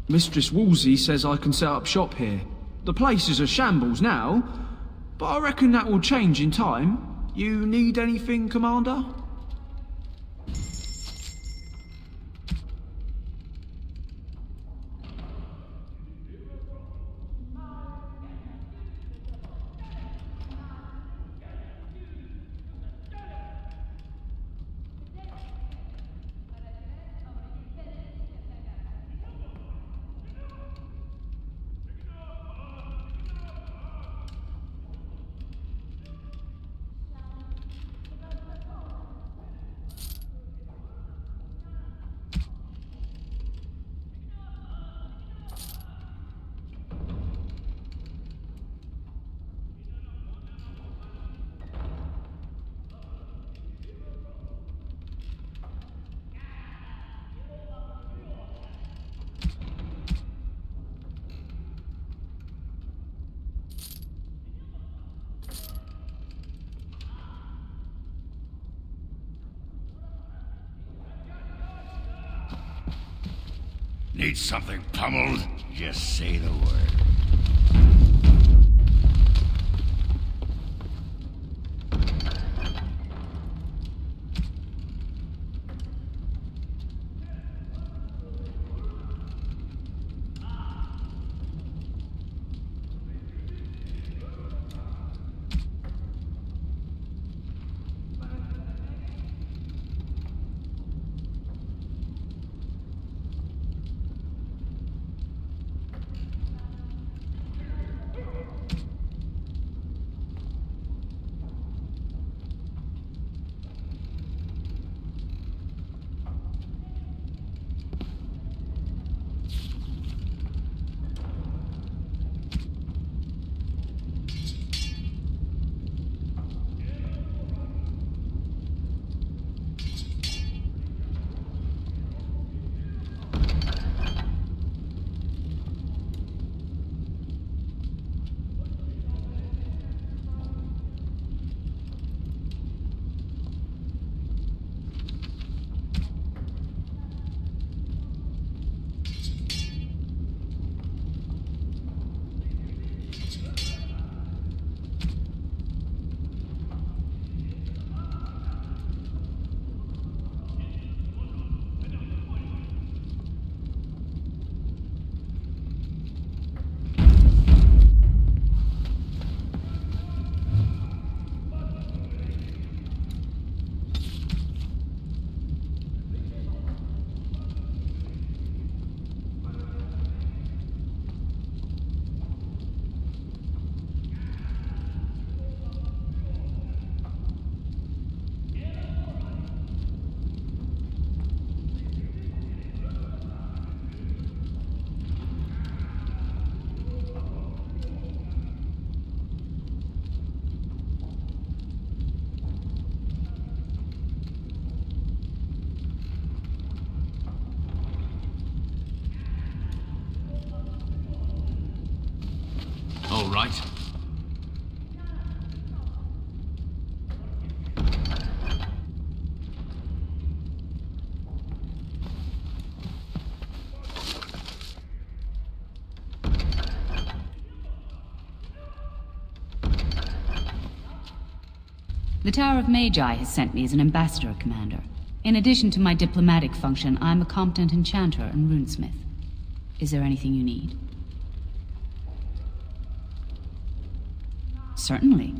Mistress Wolsey says I can set up shop here. The place is a shambles now, but I reckon that will change in time. You need anything, Commander? Need something pummeled? Just say the word. All right. The Tower of Magi has sent me as an ambassador, Commander. In addition to my diplomatic function, I'm a competent enchanter and runesmith. Is there anything you need? Certainly.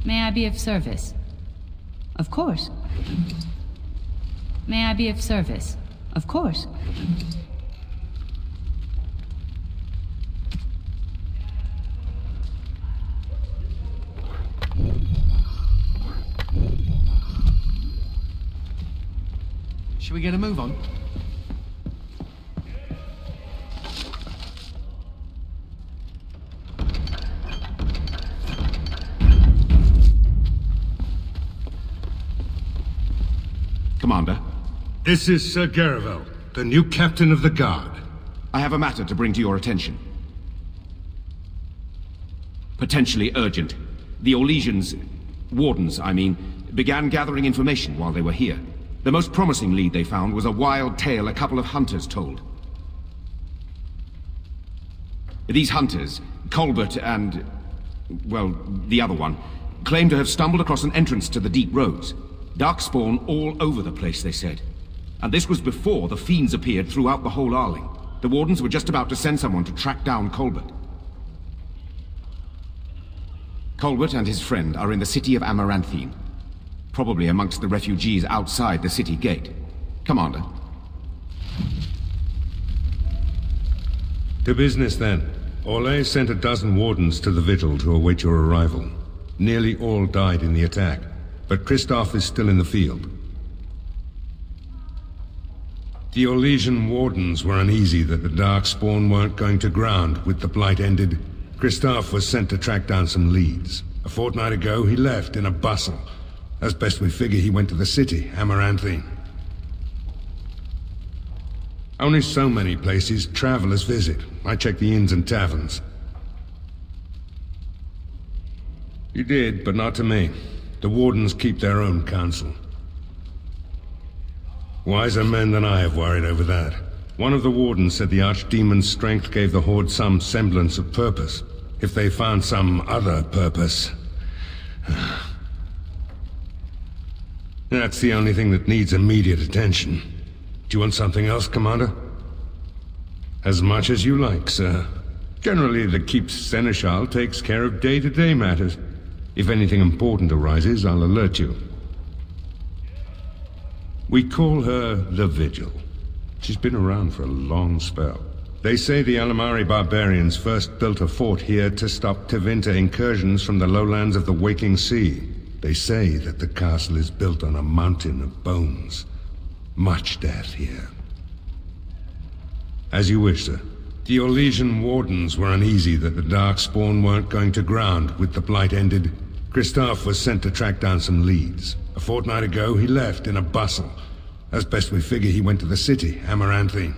May I be of service? Of course. May I be of service? Of course. Should we get a move on? Commander. This is Sir Garavel. the new captain of the guard. I have a matter to bring to your attention. Potentially urgent. The Orlesians, wardens, I mean, began gathering information while they were here. The most promising lead they found was a wild tale a couple of hunters told. These hunters, Colbert and, well, the other one, claim to have stumbled across an entrance to the deep roads. Darkspawn all over the place, they said. And this was before the fiends appeared throughout the whole Arling. The wardens were just about to send someone to track down Colbert. Colbert and his friend are in the city of Amaranthine. Probably amongst the refugees outside the city gate. Commander. To business, then. Orlais sent a dozen wardens to the Vigil to await your arrival. Nearly all died in the attack, but Christoph is still in the field. The Orlesian wardens were uneasy that the Darkspawn weren't going to ground with the Blight ended. Christoph was sent to track down some leads. A fortnight ago, he left in a bustle. As best we figure, he went to the city, Amaranthine. Only so many places travelers visit. I checked the inns and taverns. You did, but not to me. The wardens keep their own counsel. Wiser men than I have worried over that. One of the wardens said the Archdemon's strength gave the Horde some semblance of purpose. If they found some other purpose... That's the only thing that needs immediate attention. Do you want something else, Commander? As much as you like, sir. Generally, the Keep's Seneschal takes care of day-to-day matters. If anything important arises, I'll alert you. We call her the Vigil. She's been around for a long spell. They say the Alamari barbarians first built a fort here to stop Tevinter incursions from the lowlands of the Waking Sea. They say that the castle is built on a mountain of bones. Much death here. As you wish, sir. The Orlesian wardens were uneasy that the Darkspawn weren't going to ground with the Blight ended. Christoph was sent to track down some leads. A fortnight ago, he left in a bustle. As best we figure, he went to the city, Amaranthine.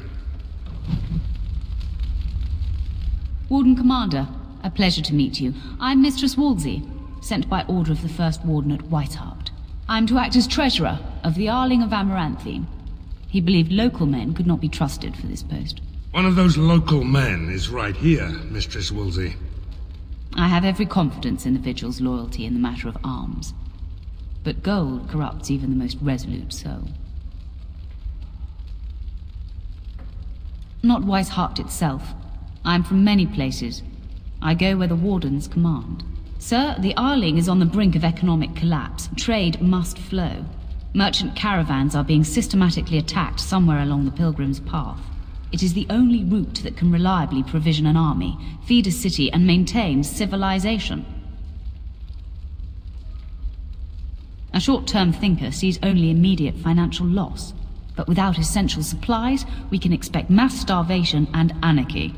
Warden Commander, a pleasure to meet you. I'm Mistress Wolsey, sent by order of the First Warden at Whiteheart. I'm to act as treasurer of the Arling of Amaranthine. He believed local men could not be trusted for this post. One of those local men is right here, Mistress Wolsey. I have every confidence in the Vigil's loyalty in the matter of arms. But gold corrupts even the most resolute soul. Not Weishaupt itself. I am from many places. I go where the Wardens command. Sir, the Arling is on the brink of economic collapse. Trade must flow. Merchant caravans are being systematically attacked somewhere along the Pilgrim's Path. It is the only route that can reliably provision an army, feed a city, and maintain civilization. A short-term thinker sees only immediate financial loss. But without essential supplies, we can expect mass starvation and anarchy.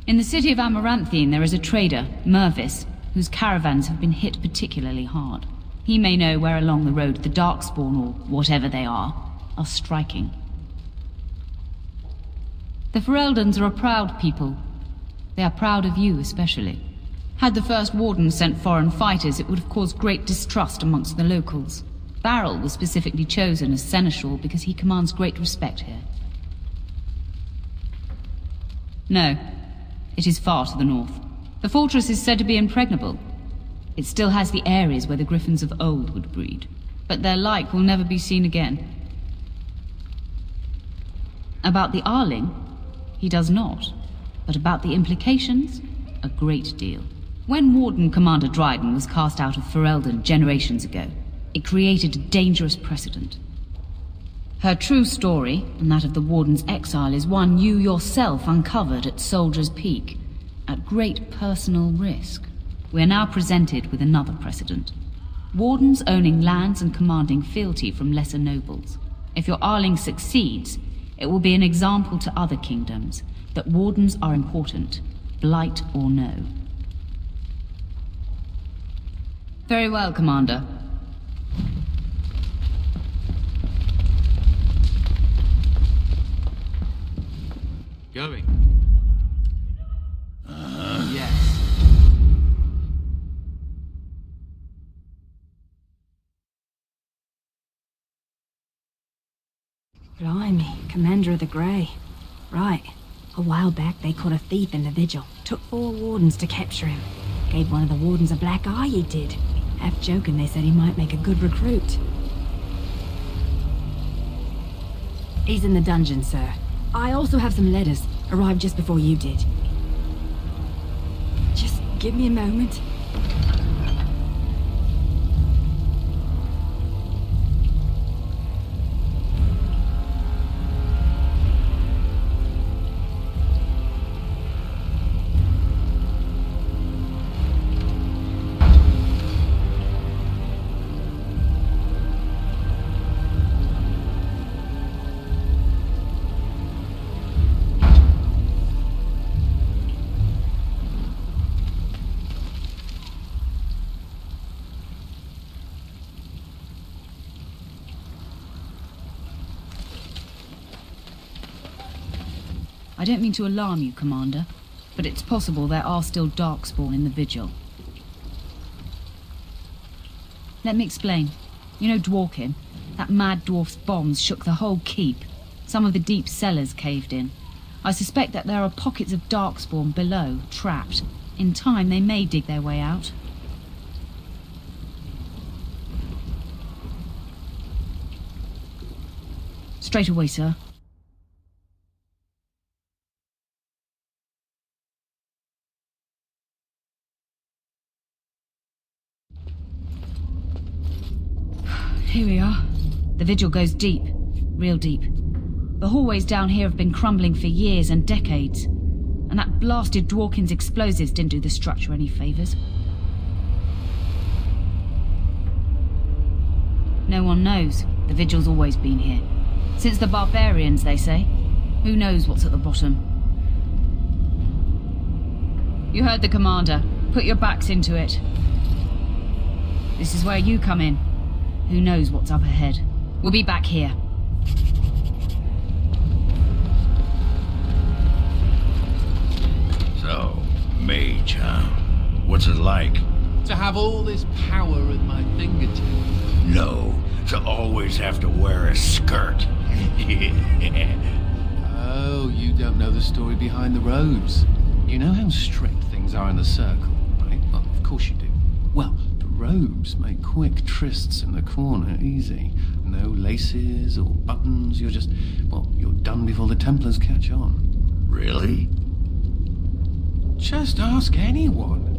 In the city of Amaranthine, there is a trader, Mervis, whose caravans have been hit particularly hard. He may know where along the road the Darkspawn, or whatever they are striking. The Fereldans are a proud people. They are proud of you, especially. Had the First Warden sent foreign fighters, it would have caused great distrust amongst the locals. Barrel was specifically chosen as Seneschal because he commands great respect here. No, it is far to the north. The fortress is said to be impregnable. It still has the areas where the griffins of old would breed, but their like will never be seen again. About the Arling, he does not, but about the implications, a great deal. When Warden Commander Dryden was cast out of Ferelden generations ago, it created a dangerous precedent. Her true story, and that of the Warden's exile, is one you yourself uncovered at Soldier's Peak, at great personal risk. We are now presented with another precedent. Wardens owning lands and commanding fealty from lesser nobles. If your Arling succeeds, it will be an example to other kingdoms that Wardens are important, blight or no. Very well, Commander. Going. Uh-huh. Yes. Blimey, Commander of the Grey. Right. A while back they caught a thief in the Vigil. Took 4 wardens to capture him. Gave one of the wardens a black eye, he did. Half joking, they said he might make a good recruit. He's in the dungeon, sir. I also have some letters. Arrived just before you did. Just give me a moment. I don't mean to alarm you, Commander, but it's possible there are still Darkspawn in the Vigil. Let me explain. You know Dworkin? That mad dwarf's bombs shook the whole keep. Some of the deep cellars caved in. I suspect that there are pockets of Darkspawn below, trapped. In time, they may dig their way out. Straight away, sir. Here we are. The Vigil goes deep. Real deep. The hallways down here have been crumbling for years and decades. And that blasted Dworkin's explosives didn't do the structure any favors. No one knows. The Vigil's always been here. Since the barbarians, they say. Who knows what's at the bottom? You heard the commander. Put your backs into it. This is where you come in. Who knows what's up ahead? We'll be back here. So, mage, huh? What's it like? To have all this power at my fingertips. No, to always have to wear a skirt. Oh, you don't know the story behind the robes. You know how strict things are in the Circle, right? Well, of course you do. Well, the robes make quick trysts in the corner easy. No laces or buttons, you're just... well, you're done before the Templars catch on. Really? Just ask anyone.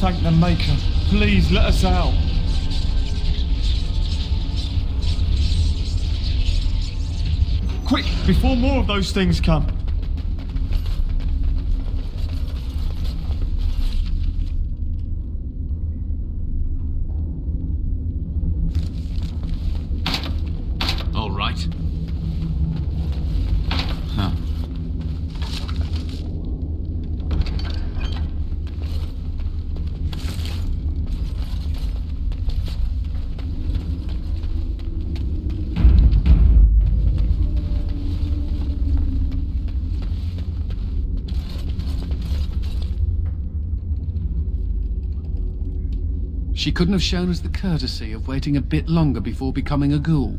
thank the Maker. Please let us out. Quick, before more of those things come. All right. Huh. She couldn't have shown us the courtesy of waiting a bit longer before becoming a ghoul.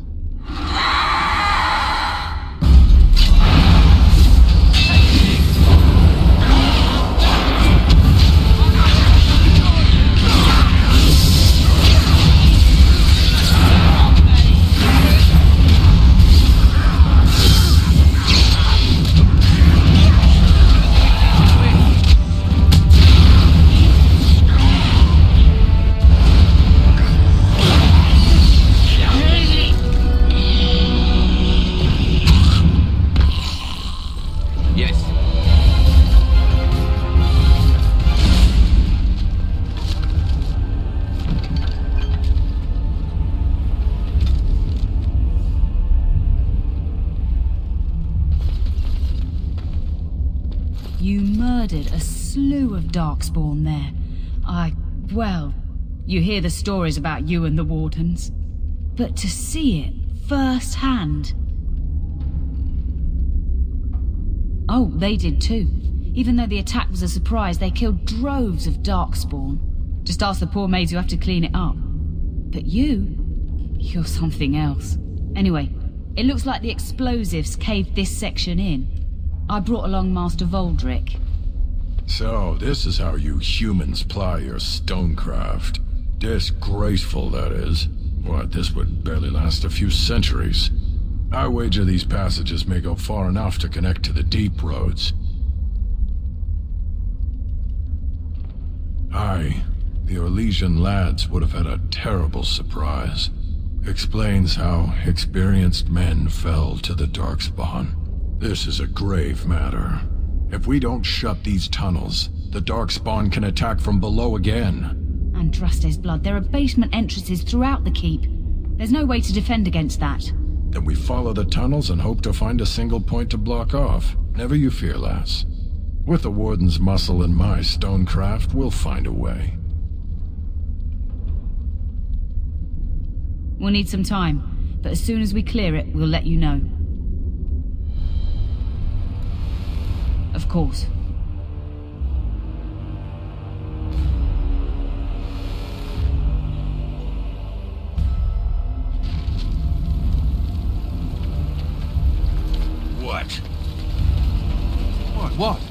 You murdered a slew of Darkspawn there. Well, you hear the stories about you and the Wardens. But to see it firsthand... Oh, they did too. Even though the attack was a surprise, they killed droves of Darkspawn. Just ask the poor maids who have to clean it up. But you're something else. Anyway, it looks like the explosives caved this section in. I brought along Master Voldrick. So, this is how you humans ply your stonecraft. Disgraceful, that is. What, this would barely last a few centuries. I wager these passages may go far enough to connect to the deep roads. The Orlesian lads would have had a terrible surprise. Explains how experienced men fell to the Darkspawn. This is a grave matter. If we don't shut these tunnels, the Darkspawn can attack from below again. Andraste's blood, there are basement entrances throughout the keep. There's no way to defend against that. Then we follow the tunnels and hope to find a single point to block off. Never you fear, lass. With the Warden's muscle and my stonecraft, we'll find a way. We'll need some time, but as soon as we clear it, we'll let you know. Of course. What? What?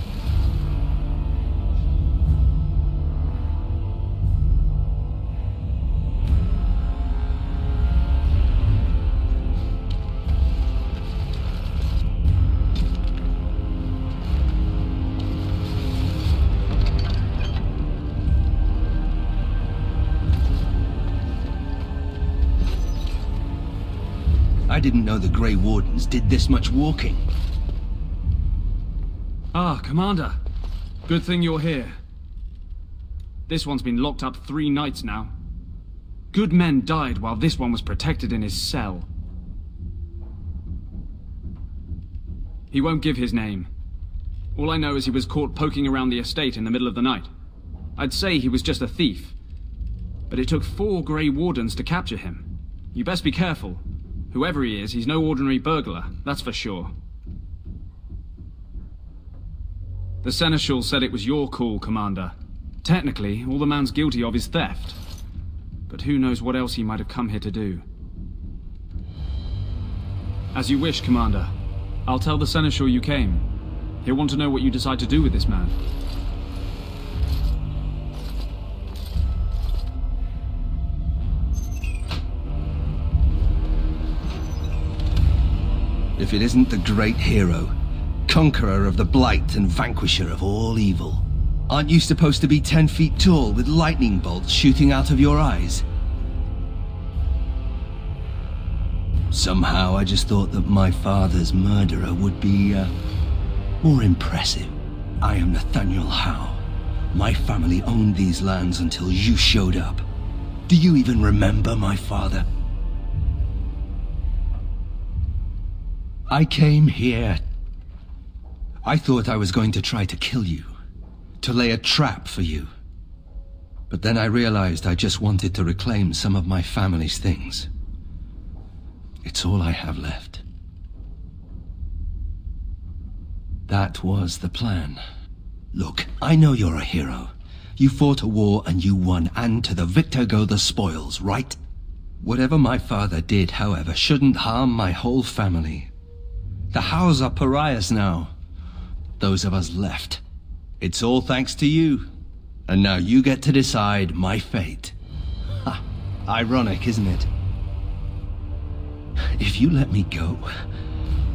I didn't know the Grey Wardens did this much walking. Ah, Commander. Good thing you're here. This one's been locked up 3 nights now. Good men died while this one was protected in his cell. He won't give his name. All I know is he was caught poking around the estate in the middle of the night. I'd say he was just a thief. But it took 4 Grey Wardens to capture him. You best be careful. Whoever he is, he's no ordinary burglar, that's for sure. The Seneschal said it was your call, Commander. Technically, all the man's guilty of is theft. But who knows what else he might have come here to do. As you wish, Commander. I'll tell the Seneschal you came. He'll want to know what you decide to do with this man. If it isn't the great hero, conqueror of the Blight and vanquisher of all evil, Aren't you supposed to be 10 feet tall with lightning bolts shooting out of your eyes? Somehow I just thought that my father's murderer would be, more impressive. I am Nathaniel Howe. My family owned these lands until you showed up. Do you even remember my father? I came here. I thought I was going to try to kill you, to lay a trap for you. But then I realized I just wanted to reclaim some of my family's things. It's all I have left. That was the plan. Look, I know you're a hero. You fought a war and you won, and to the victor go the spoils, right? Whatever my father did, however, shouldn't harm my whole family. The Howes are pariahs now. Those of us left. It's all thanks to you. And now you get to decide my fate. Ha! Ironic, isn't it? If you let me go...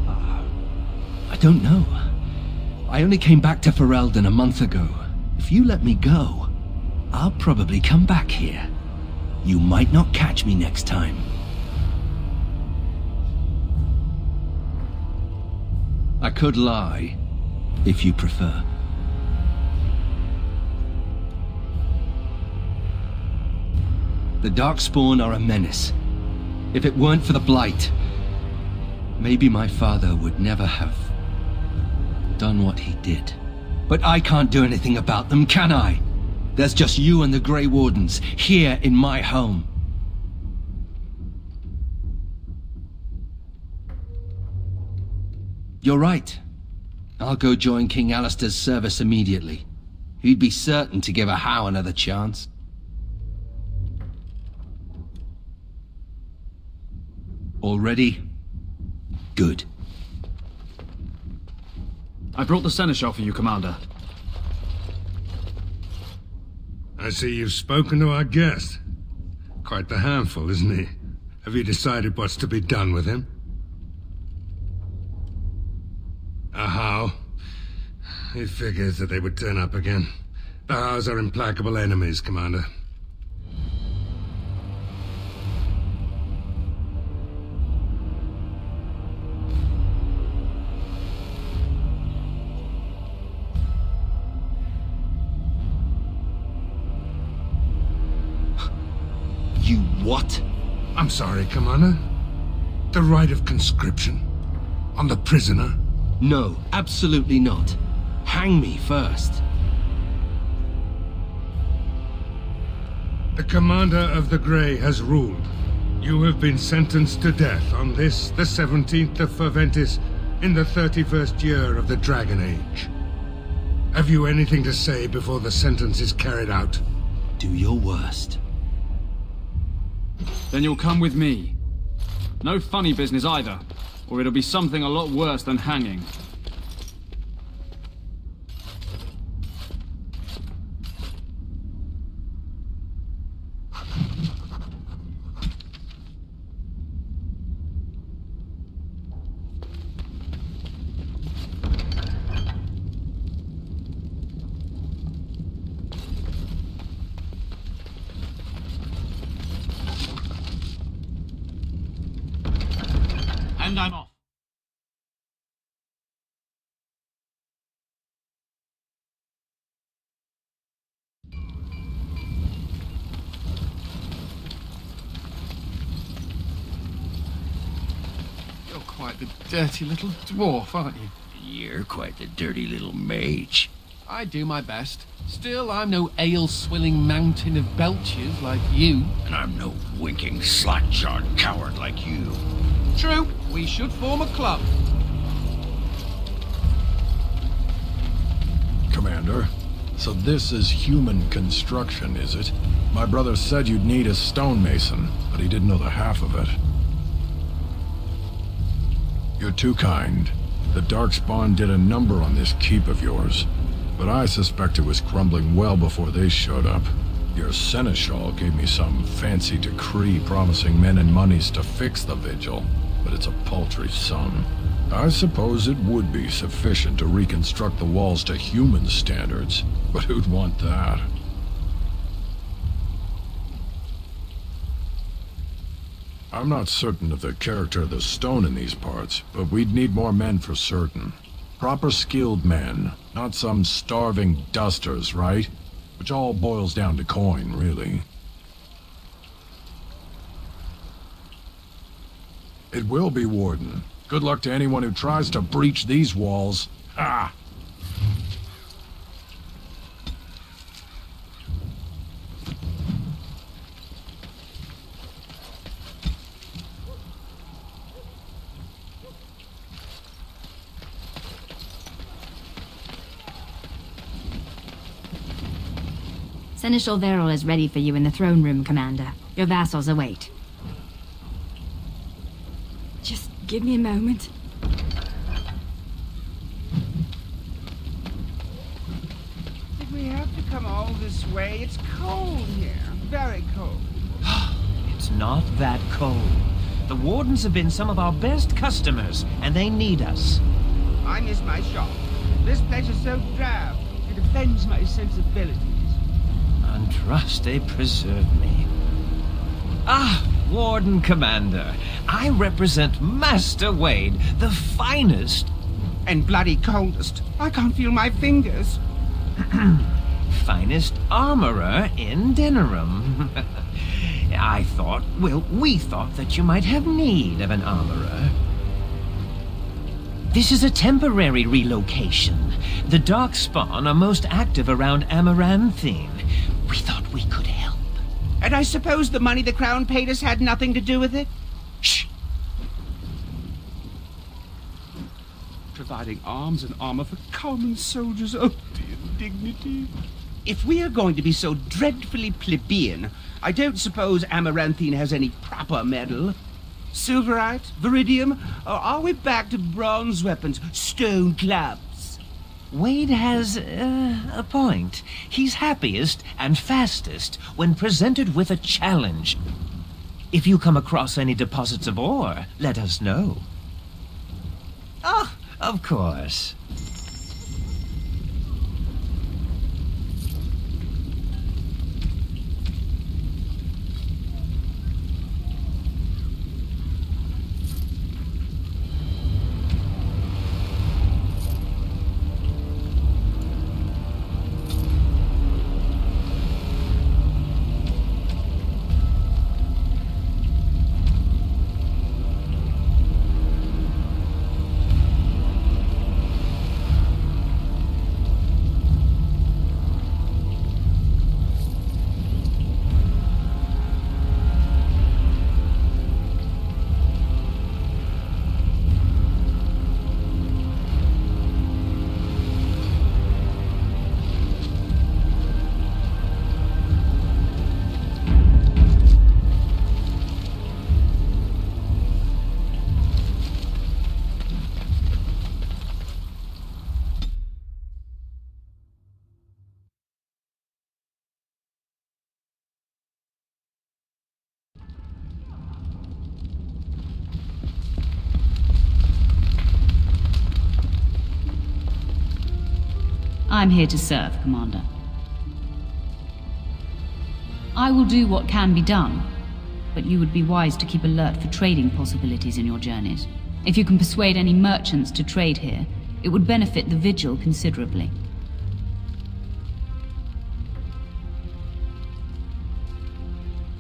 I don't know. I only came back to Ferelden a month ago. If you let me go, I'll probably come back here. You might not catch me next time. I could lie, if you prefer. The Darkspawn are a menace. If it weren't for the Blight, maybe my father would never have done what he did. But I can't do anything about them, can I? There's just you and the Grey Wardens, here in my home. You're right. I'll go join King Alistair's service immediately. He'd be certain to give a Howe another chance. All ready? Good. I brought the seneschal for you, Commander. I see you've spoken to our guest. Quite the handful, isn't he? Have you decided what's to be done with him? A Howe? He figures that they would turn up again. The Howes are implacable enemies, Commander. You what? I'm sorry, Commander. The right of conscription? On the prisoner? No, absolutely not. Hang me first. The Commander of the Grey has ruled. You have been sentenced to death on this, the 17th of Ferventis, in the 31st year of the Dragon Age. Have you anything to say before the sentence is carried out? Do your worst. Then you'll come with me. No funny business either, or it'll be something a lot worse than hanging. And I'm off. You're quite the dirty little dwarf, aren't you? You're quite the dirty little mage. I do my best. Still, I'm no ale-swilling mountain of belches like you. And I'm no winking, slack-jawed coward like you. True, we should form a club. Commander, so this is human construction, is it? My brother said you'd need a stonemason, but he didn't know the half of it. You're too kind. The Darkspawn did a number on this keep of yours, but I suspect it was crumbling well before they showed up. Your seneschal gave me some fancy decree promising men and monies to fix the vigil, but it's a paltry sum. I suppose it would be sufficient to reconstruct the walls to human standards, but who'd want that? I'm not certain of the character of the stone in these parts, but we'd need more men for certain. Proper skilled men, not some starving dusters, right? Which all boils down to coin, really. It will be, Warden. Good luck to anyone who tries to breach these walls. Ha! Seneschal Verrill is ready for you in the throne room, Commander. Your vassals await. Just give me a moment. Did we have to come all this way? It's cold here. Very cold. It's not that cold. The Wardens have been some of our best customers, and they need us. I miss my shop. This place is so drab. It offends my sensibilities. And trust they preserve me. Ah, Warden Commander. I represent Master Wade, the finest... And bloody coldest. I can't feel my fingers. finest armorer in Denerim. we thought that you might have need of an armorer. This is a temporary relocation. The Darkspawn are most active around Amaranthine. We thought we could help. And I suppose the money the Crown paid us had nothing to do with it? Shh! Providing arms and armor for common soldiers. Oh, the indignity. If we are going to be so dreadfully plebeian, I don't suppose Amaranthine has any proper medal. Silverite? Viridium? Or are we back to bronze weapons, stone clubs? Wade has a point. He's happiest and fastest when presented with a challenge. If you come across any deposits of ore, let us know. Oh, of course. I'm here to serve, Commander. I will do what can be done, but you would be wise to keep alert for trading possibilities in your journeys. If you can persuade any merchants to trade here, it would benefit the Vigil considerably.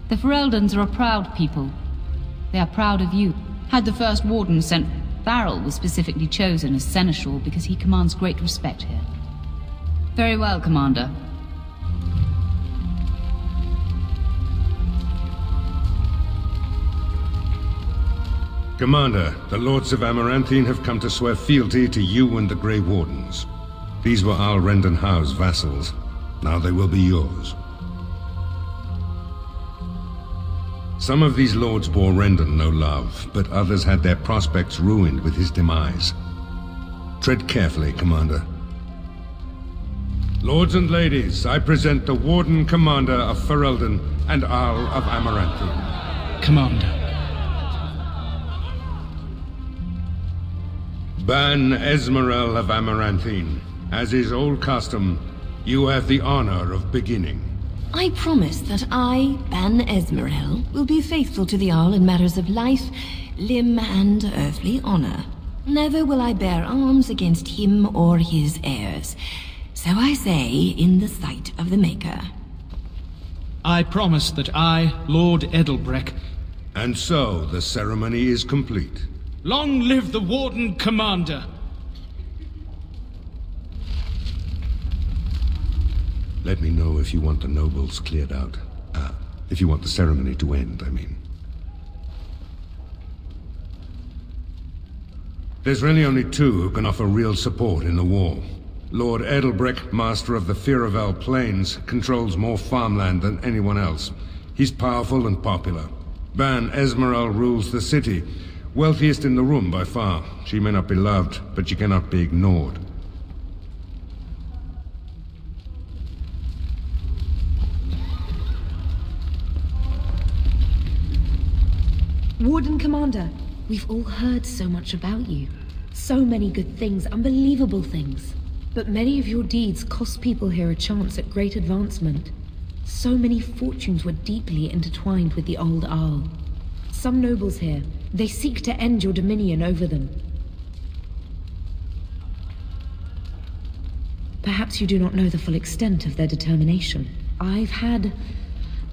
The Fereldans are a proud people. They are proud of you. Had the first Warden sent, Farrell was specifically chosen as Seneschal because he commands great respect here. Very well, Commander. Commander, the Lords of Amaranthine have come to swear fealty to you and the Grey Wardens. These were Al Rendenhau's vassals. Now they will be yours. Some of these lords bore Rendon no love, but others had their prospects ruined with his demise. Tread carefully, Commander. Lords and ladies, I present the Warden Commander of Ferelden and Arl of Amaranthine. Commander. Ban Esmerel of Amaranthine, as is old custom, you have the honor of beginning. I promise that I, Ban Esmerel, will be faithful to the Arl in matters of life, limb, and earthly honor. Never will I bear arms against him or his heirs. So I say, in the sight of the Maker. I promise that I, Lord Edelbreck... And so, the ceremony is complete. Long live the Warden Commander! Let me know if you want the nobles cleared out. If you want the ceremony to end, I mean. There's really only two who can offer real support in the war. Lord Edelbreck, master of the Firavel Plains, controls more farmland than anyone else. He's powerful and popular. Ban Esmerel rules the city. Wealthiest in the room by far. She may not be loved, but she cannot be ignored. Warden Commander, we've all heard so much about you. So many good things, unbelievable things. But many of your deeds cost people here a chance at great advancement. So many fortunes were deeply intertwined with the old Arl. Some nobles here, they seek to end your dominion over them. Perhaps you do not know the full extent of their determination. I've had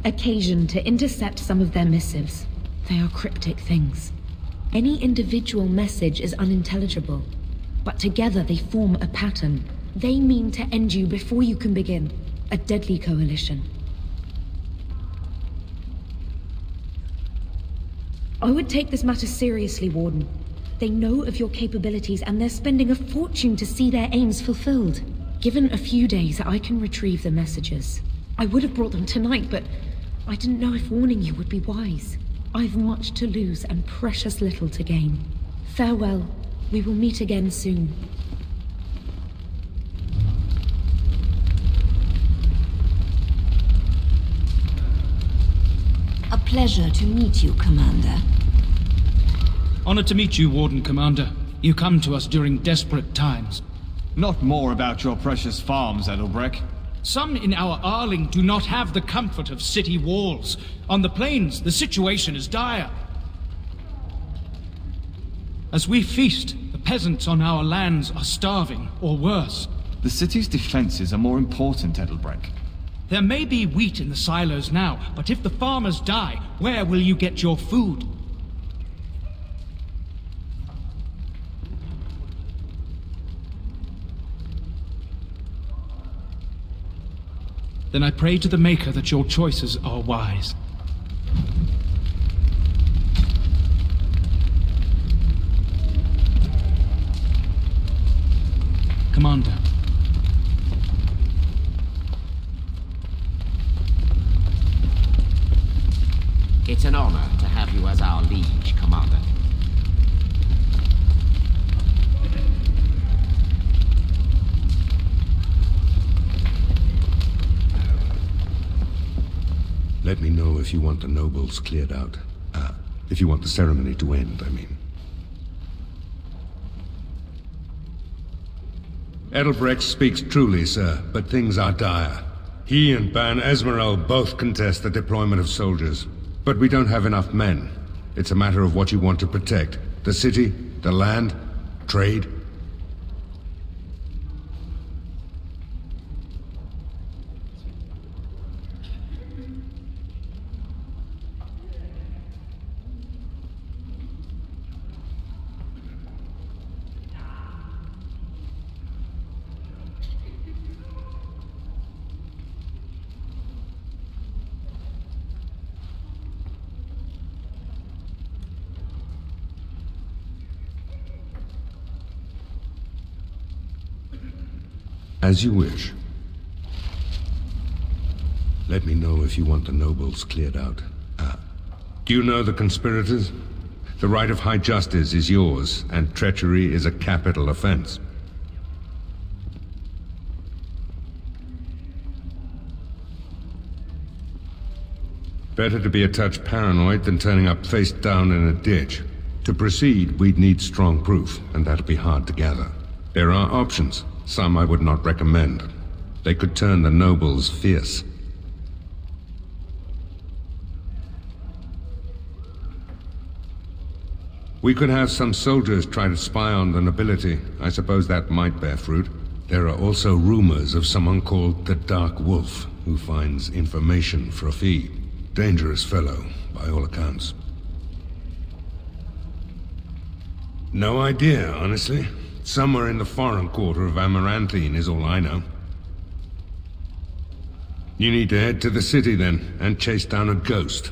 occasion to intercept some of their missives. They are cryptic things. Any individual message is unintelligible, but together they form a pattern. They mean to end you before you can begin. A deadly coalition. I would take this matter seriously, Warden. They know of your capabilities and they're spending a fortune to see their aims fulfilled. Given a few days, I can retrieve the messages. I would have brought them tonight, but I didn't know if warning you would be wise. I've much to lose and precious little to gain. Farewell. We will meet again soon. A pleasure to meet you, Commander. Honored to meet you, Warden Commander. You come to us during desperate times. Not more about your precious farms, Edelbreck. Some in our Arling do not have the comfort of city walls. On the plains, the situation is dire. As we feast, the peasants on our lands are starving, or worse. The city's defenses are more important, Edelbreck. There may be wheat in the silos now, but if the farmers die, where will you get your food? Then I pray to the Maker that your choices are wise. Commander. It's an honor to have you as our liege, Commander. Let me know if you want the nobles cleared out. If you want the ceremony to end, I mean. Edelbrecht speaks truly, sir, but things are dire. He and Ban Esmerel both contest the deployment of soldiers. But we don't have enough men. It's a matter of what you want to protect. The city, the land, trade. As you wish. Let me know if you want the nobles cleared out. Do you know the conspirators? The right of high justice is yours, and treachery is a capital offense. Better to be a touch paranoid than turning up face down in a ditch. To proceed, we'd need strong proof, and that'll be hard to gather. There are options. Some I would not recommend. They could turn the nobles fierce. We could have some soldiers try to spy on the nobility. I suppose that might bear fruit. There are also rumors of someone called the Dark Wolf, who finds information for a fee. Dangerous fellow, by all accounts. No idea, honestly. Somewhere in the foreign quarter of Amaranthine is all I know. You need to head to the city then, and chase down a ghost.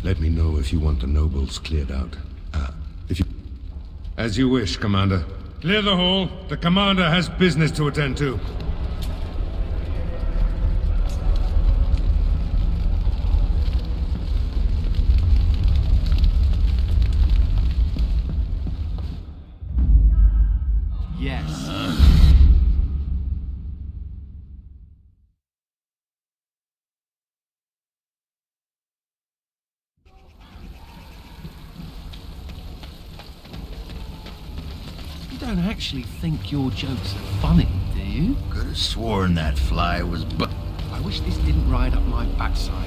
Let me know if you want the nobles cleared out. As you wish, Commander. Clear the hall. The Commander has business to attend to. Yes. You don't actually think your jokes are funny, do you? Could have sworn that fly was I wish this didn't ride up my backside.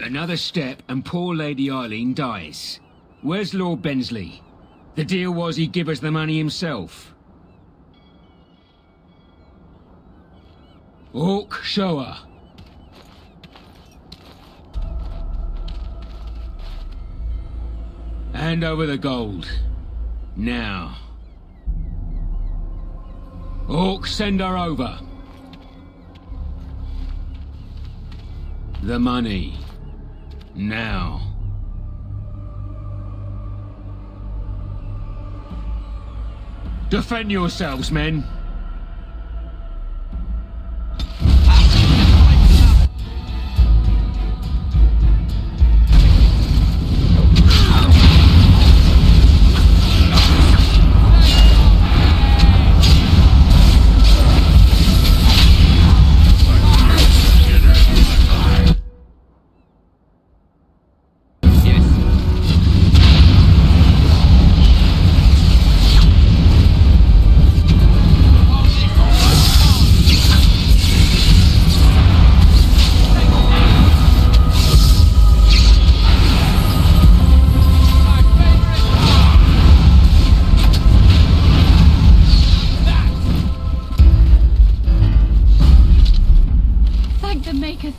Another step and poor Lady Eileen dies. Where's Lord Bensley? The deal was he'd give us the money himself. Hawk, show her. Hand over the gold. Now. Hawk, send her over. The money. Now. Defend yourselves, men.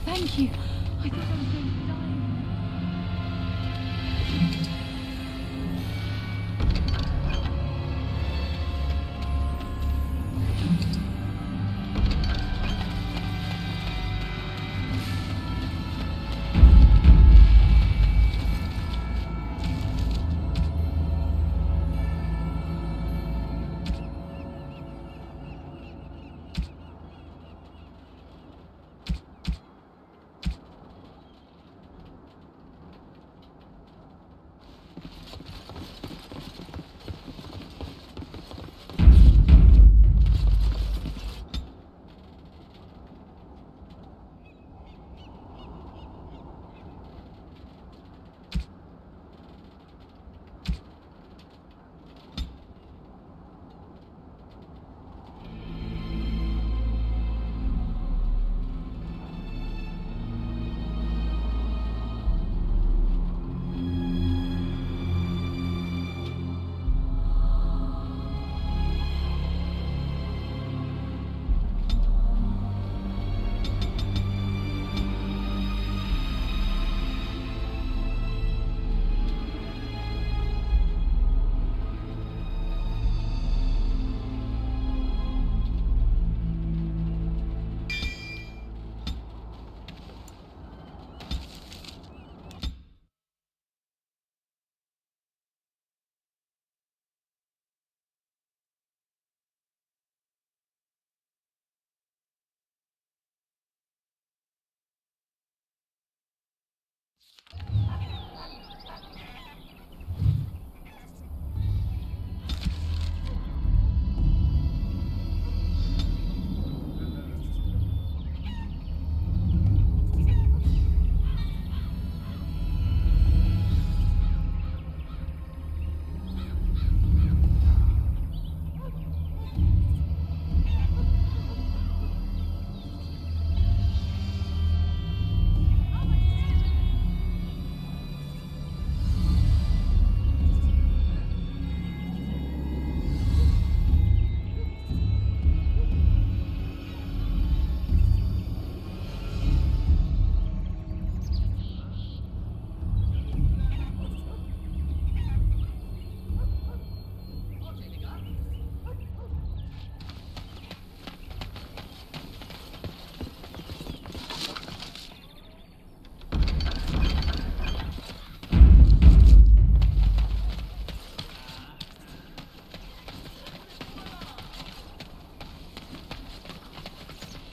Thank you. I thought I was going to die.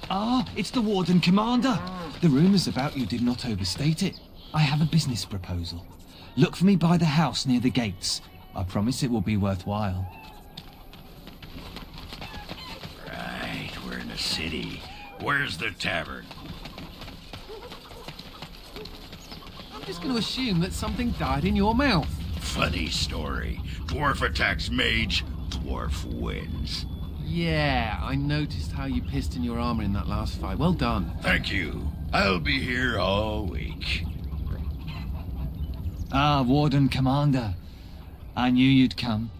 Ah, it's the Warden Commander. The rumours about you did not overstate it. I have a business proposal. Look for me by the house near the gates. I promise it will be worthwhile. Right, we're in the city. Where's the tavern? I'm just going to assume that something died in your mouth. Funny story. Dwarf attacks mage, dwarf wins. Yeah, I noticed how you pissed in your armor in that last fight. Well done. Thank you. I'll be here all week. Ah, Warden Commander. I knew you'd come.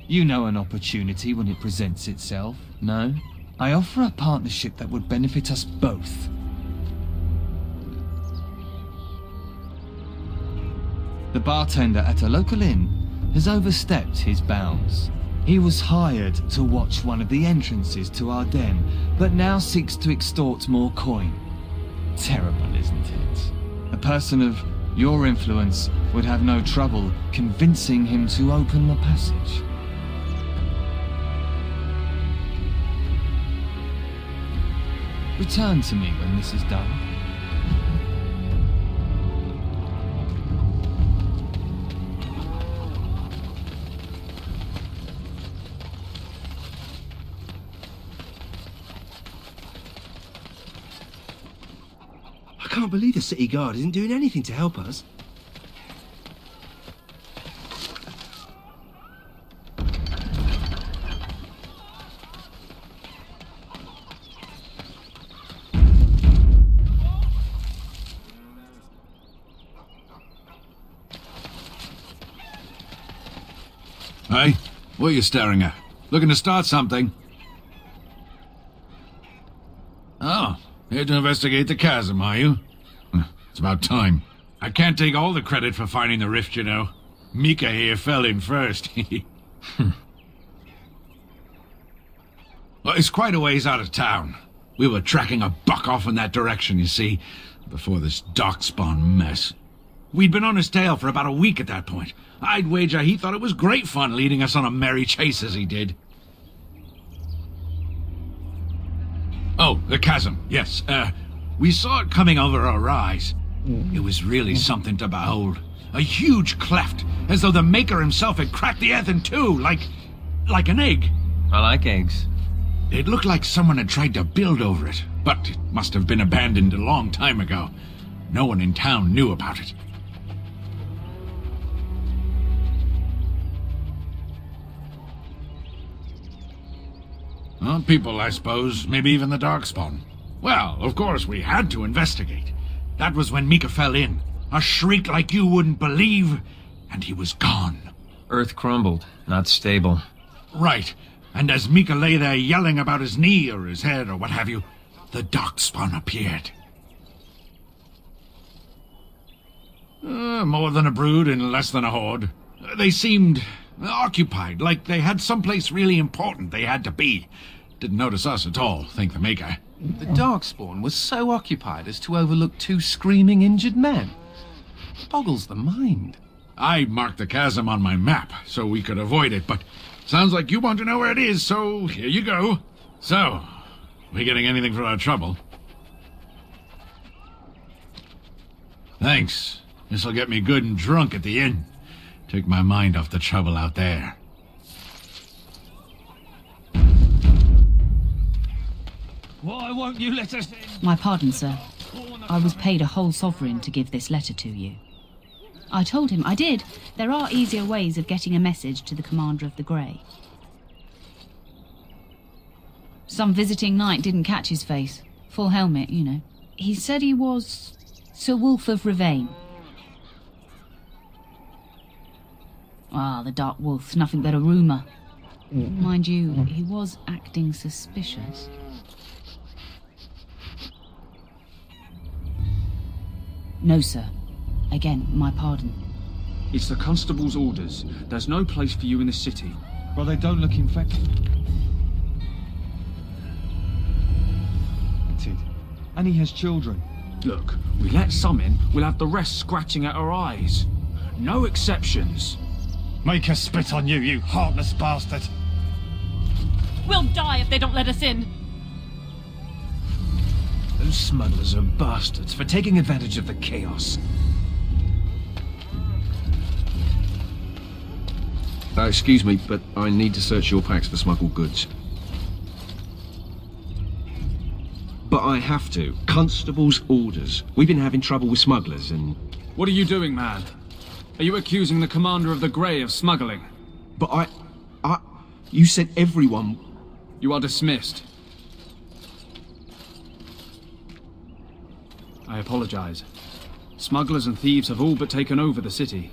You know an opportunity when it presents itself, no? I offer a partnership that would benefit us both. The bartender at a local inn has overstepped his bounds. He was hired to watch one of the entrances to our den, but now seeks to extort more coin. Terrible, isn't it? A person of your influence would have no trouble convincing him to open the passage. Return to me when this is done. I can't believe the city guard isn't doing anything to help us. Hey, what are you staring at? Looking to start something? Oh, here to investigate the chasm, are you? It's about time. I can't take all the credit for finding the rift, you know. Mika here fell in first. Well, it's quite a ways out of town. We were tracking a buck off in that direction, you see, before this darkspawn mess. We'd been on his tail for about a week at that point. I'd wager he thought it was great fun leading us on a merry chase as he did. Oh, the chasm, yes. We saw it coming over our rise. It was really something to behold. A huge cleft, as though the Maker himself had cracked the earth in two, like an egg. I like eggs. It looked like someone had tried to build over it, but it must have been abandoned a long time ago. No one in town knew about it. Well, people, I suppose. Maybe even the Darkspawn. Well, of course, we had to investigate. That was when Mika fell in. A shriek like you wouldn't believe, and he was gone. Earth crumbled, not stable. Right. And as Mika lay there yelling about his knee or his head or what have you, the Darkspawn appeared. More than a brood and less than a horde. They seemed occupied, like they had someplace really important they had to be. Didn't notice us at all, thank the Maker. The Darkspawn was so occupied as to overlook two screaming injured men. Boggles the mind. I marked the chasm on my map so we could avoid it, but sounds like you want to know where it is, so here you go. So, we getting anything for our trouble? Thanks. This'll get me good and drunk at the inn. Take my mind off the trouble out there. Why won't you let us in? My pardon, sir. I was paid a whole sovereign to give this letter to you. I told him I did. There are easier ways of getting a message to the Commander of the Grey. Some visiting knight didn't catch his face. Full helmet, you know. He said he was Sir Wolf of Ravain. Ah, the Dark Wolf's nothing but a rumour. Mind you, he was acting suspicious. No, sir. Again, my pardon. It's the constable's orders. There's no place for you in the city. Well, they don't look infected. And he has children. Look, we let some in, we'll have the rest scratching at our eyes. No exceptions. Make us spit on you, you heartless bastard. We'll die if they don't let us in. Those smugglers are bastards for taking advantage of the chaos. Excuse me, but I need to search your packs for smuggled goods. But I have to. Constable's orders. We've been having trouble with smugglers and... What are you doing, man? Are you accusing the Commander of the Grey of smuggling? But you said everyone... You are dismissed. I apologize. Smugglers and thieves have all but taken over the city.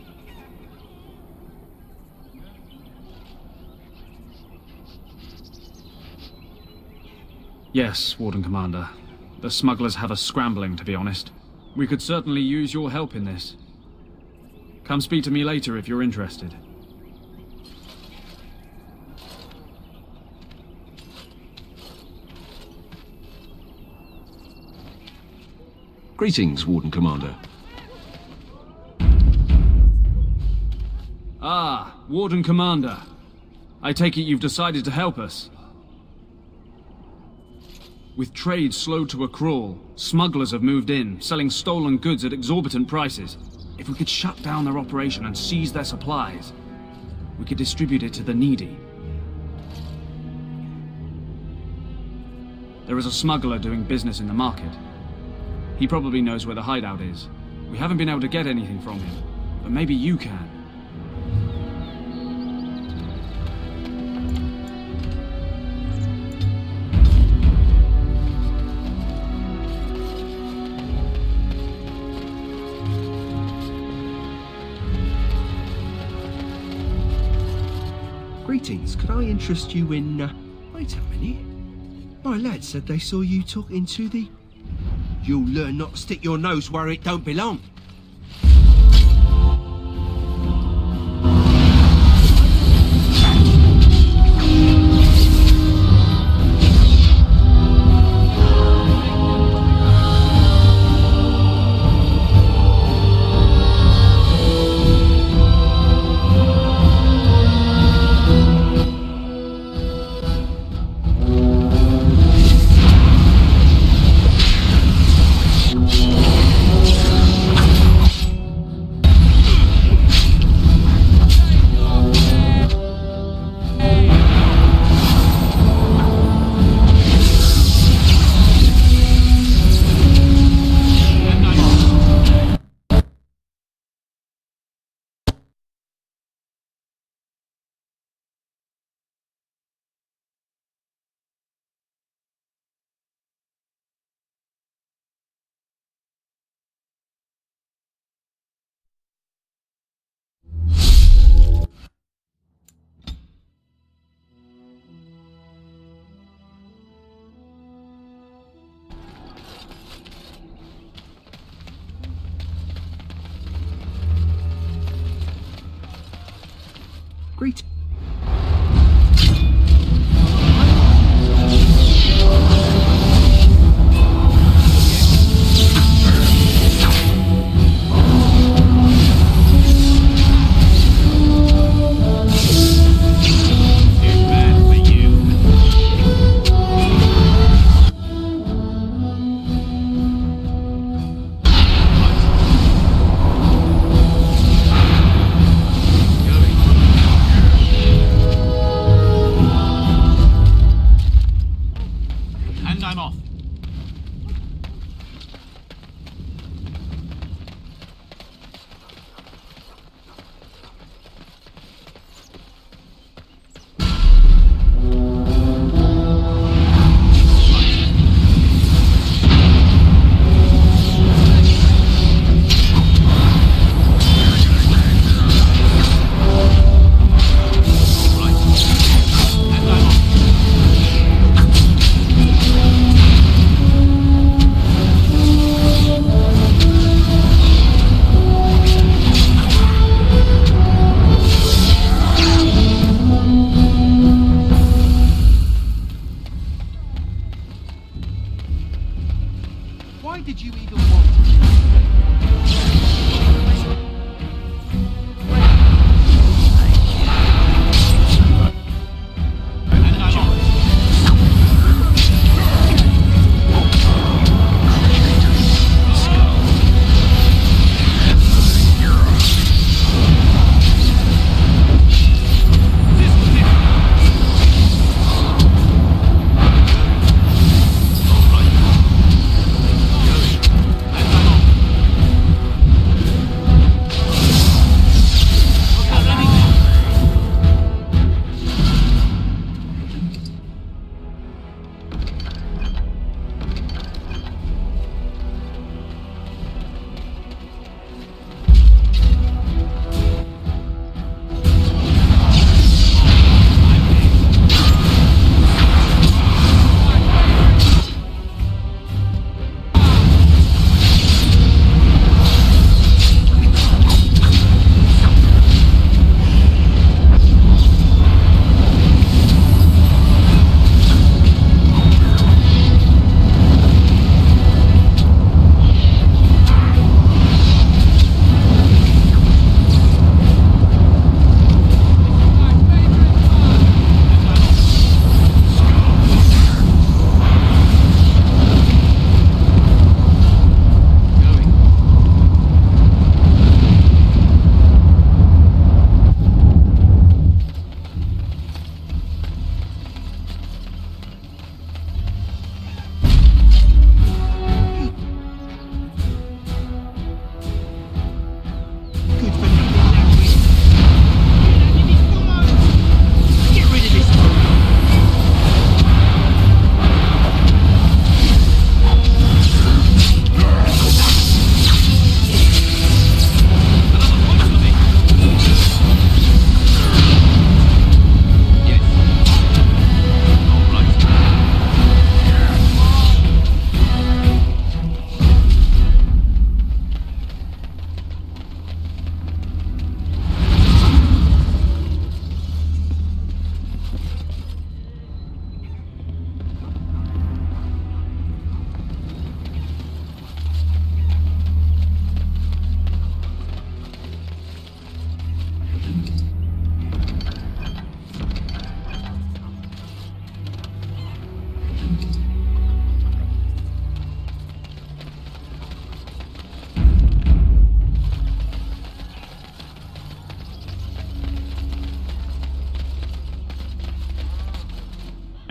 Yes, Warden Commander. The smugglers have us scrambling, to be honest. We could certainly use your help in this. Come speak to me later if you're interested. Greetings, Warden Commander. Ah, Warden Commander. I take it you've decided to help us. With trade slowed to a crawl, smugglers have moved in, selling stolen goods at exorbitant prices. If we could shut down their operation and seize their supplies, we could distribute it to the needy. There is a smuggler doing business in the market. He probably knows where the hideout is. We haven't been able to get anything from him, but maybe you can. Greetings, could I interest you in, Wait a minute. My lad said they saw you talking to the... You'll learn not to stick your nose where it don't belong. Greetings. Why did you even want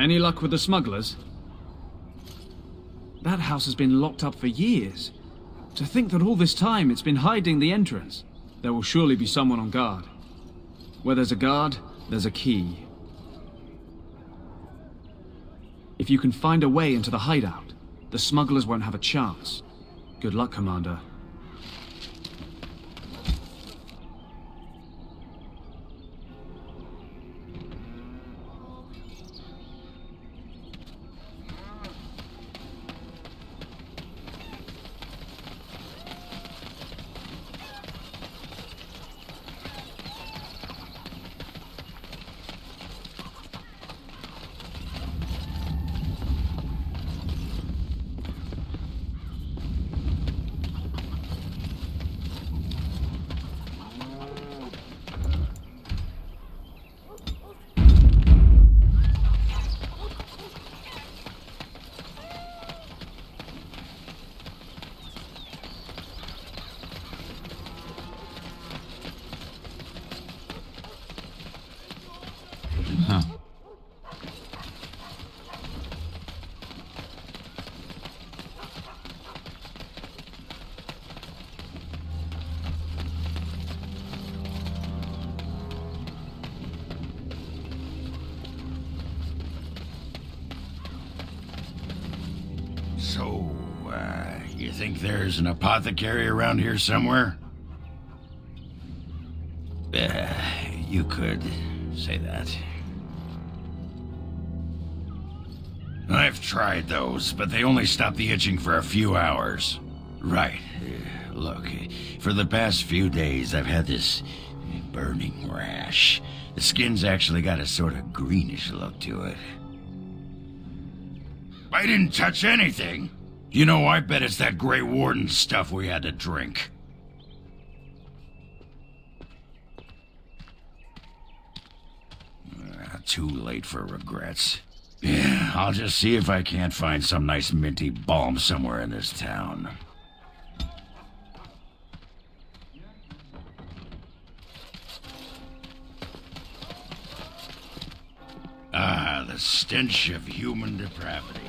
Any luck with the smugglers? That house has been locked up for years. To think that all this time it's been hiding the entrance. There will surely be someone on guard. Where there's a guard, there's a key. If you can find a way into the hideout, the smugglers won't have a chance. Good luck, Commander. So, you think there's an apothecary around here somewhere? You could say that. I've tried those, but they only stop the itching for a few hours. Right. Look, for the past few days I've had this burning rash. The skin's actually got a sort of greenish look to it. I didn't touch anything. You know, I bet it's that Grey Warden stuff we had to drink. Too late for regrets. Yeah, I'll just see if I can't find some nice minty balm somewhere in this town. Ah, the stench of human depravity.